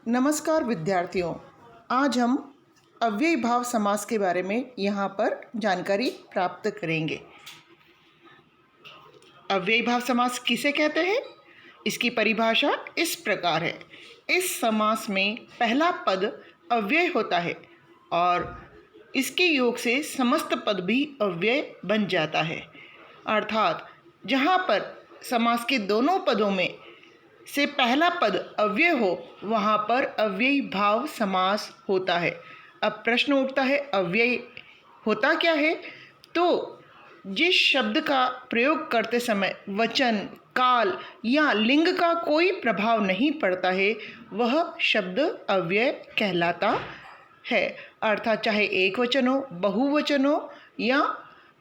नमस्कार विद्यार्थियों, आज हम अव्ययी भाव समास के बारे में यहाँ पर जानकारी प्राप्त करेंगे। अव्ययी भाव समास किसे कहते हैं? इसकी परिभाषा इस प्रकार है। इस समास में पहला पद अव्यय होता है और इसके योग से समस्त पद भी अव्यय बन जाता है। अर्थात जहाँ पर समास के दोनों पदों में से पहला पद अव्यय हो वहाँ पर अव्ययी भाव समास होता है। अब प्रश्न उठता है, अव्यय होता क्या है? तो जिस शब्द का प्रयोग करते समय वचन, काल या लिंग का कोई प्रभाव नहीं पड़ता है वह शब्द अव्यय कहलाता है। अर्थात चाहे एक वचन हो, बहुवचन हो या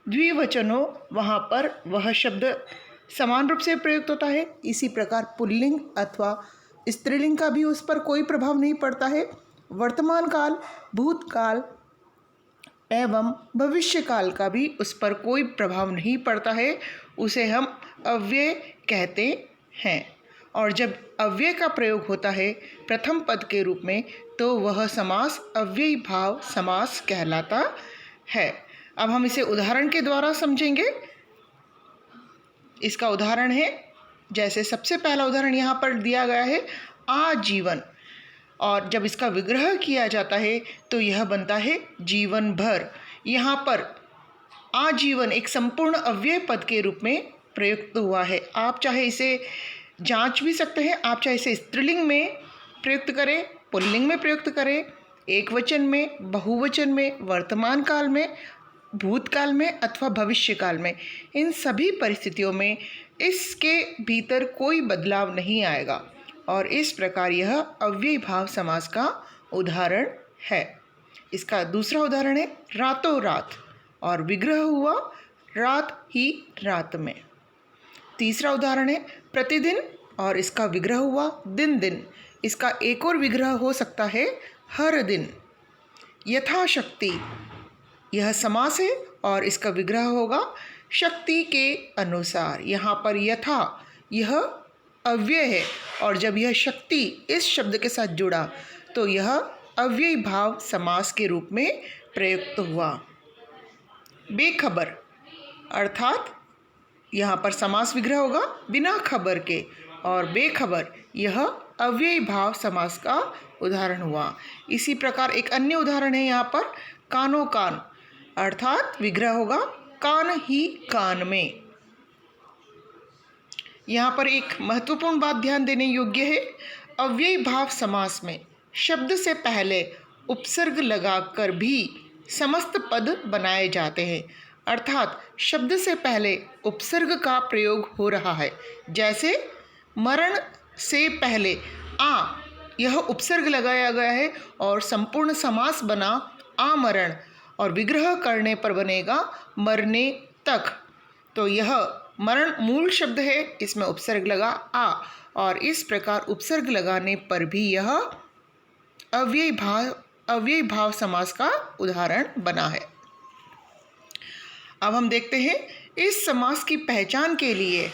द्विवचन हो, वहाँ पर वह शब्द समान रूप से प्रयुक्त होता है। इसी प्रकार पुल्लिंग अथवा स्त्रीलिंग का भी उस पर कोई प्रभाव नहीं पड़ता है। वर्तमान काल, भूतकाल एवं भविष्य काल का भी उस पर कोई प्रभाव नहीं पड़ता है, उसे हम अव्यय कहते हैं। और जब अव्यय का प्रयोग होता है प्रथम पद के रूप में तो वह समास अव्ययी भाव समास कहलाता है। अब हम इसे उदाहरण के द्वारा समझेंगे। इसका उदाहरण है, जैसे सबसे पहला उदाहरण यहाँ पर दिया गया है आजीवन, और जब इसका विग्रह किया जाता है तो यह बनता है जीवन भर। यहाँ पर आजीवन एक संपूर्ण अव्यय पद के रूप में प्रयुक्त हुआ है। आप चाहे इसे जांच भी सकते हैं, आप चाहे इसे स्त्रीलिंग में प्रयुक्त करें, पुल्लिंग में प्रयुक्त करें, एक वचन में, बहुवचन में, वर्तमान काल में, भूतकाल में अथवा भविष्य काल में। इन सभी परिस्थितियों में इसके भीतर कोई बदलाव नहीं आएगा और इस प्रकार यह अव्ययी भाव समास का उदाहरण है। इसका दूसरा उदाहरण है रातों रात, और विग्रह हुआ रात ही रात में। तीसरा उदाहरण है प्रतिदिन, और इसका विग्रह हुआ दिन दिन। इसका एक और विग्रह हो सकता है हर दिन। यथाशक्ति, यह समास है और इसका विग्रह होगा शक्ति के अनुसार। यहाँ पर यथा यह अव्यय है और जब यह शक्ति इस शब्द के साथ जुड़ा तो यह अव्ययी भाव समास के रूप में प्रयुक्त हुआ। बेखबर, अर्थात यहाँ पर समास विग्रह होगा बिना खबर के, और बेखबर यह अव्ययी भाव समास का उदाहरण हुआ। इसी प्रकार एक अन्य उदाहरण है यहाँ पर कानो कान, अर्थात विग्रह होगा कान ही कान में। यहाँ पर एक महत्वपूर्ण बात ध्यान देने योग्य है, अव्ययी भाव समास में शब्द से पहले उपसर्ग लगाकर भी समस्त पद बनाए जाते हैं। अर्थात शब्द से पहले उपसर्ग का प्रयोग हो रहा है। जैसे मरण से पहले आ, यह उपसर्ग लगाया गया है और संपूर्ण समास बना आमरण, और विग्रह करने पर बनेगा मरने तक। तो यह मरण मूल शब्द है, इसमें उपसर्ग लगा आ, और इस प्रकार उपसर्ग लगाने पर भी यह अव्ययी भाव समास का उदाहरण बना है। अब हम देखते हैं इस समास की पहचान के लिए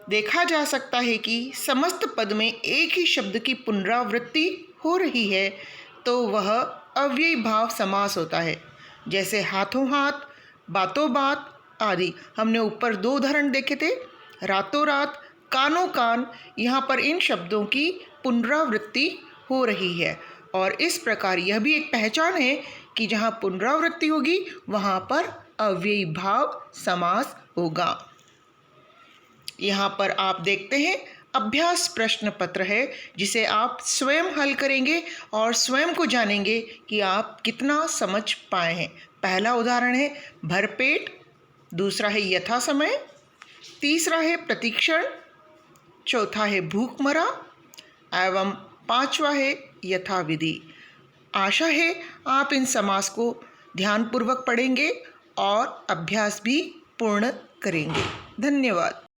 देखा जा सकता है कि समस्त पद में एक ही शब्द की पुनरावृत्ति हो रही है तो वह अव्ययी भाव समास होता है। जैसे हाथों हाथ, बातों बात आदि। हमने ऊपर दो उदाहरण देखे थे, रातों रात, कानों कान। यहाँ पर इन शब्दों की पुनरावृत्ति हो रही है और इस प्रकार यह भी एक पहचान है कि जहाँ पुनरावृत्ति होगी वहाँ पर अव्ययी भाव समास होगा। यहाँ पर आप देखते हैं अभ्यास प्रश्न पत्र है जिसे आप स्वयं हल करेंगे और स्वयं को जानेंगे कि आप कितना समझ पाए हैं। पहला उदाहरण है भरपेट, दूसरा है यथा समय, तीसरा है प्रतिक्षण, चौथा है भूखमरा एवं पांचवा है यथाविधि। आशा है आप इन समास को ध्यानपूर्वक पढ़ेंगे और अभ्यास भी पूर्ण करेंगे। धन्यवाद।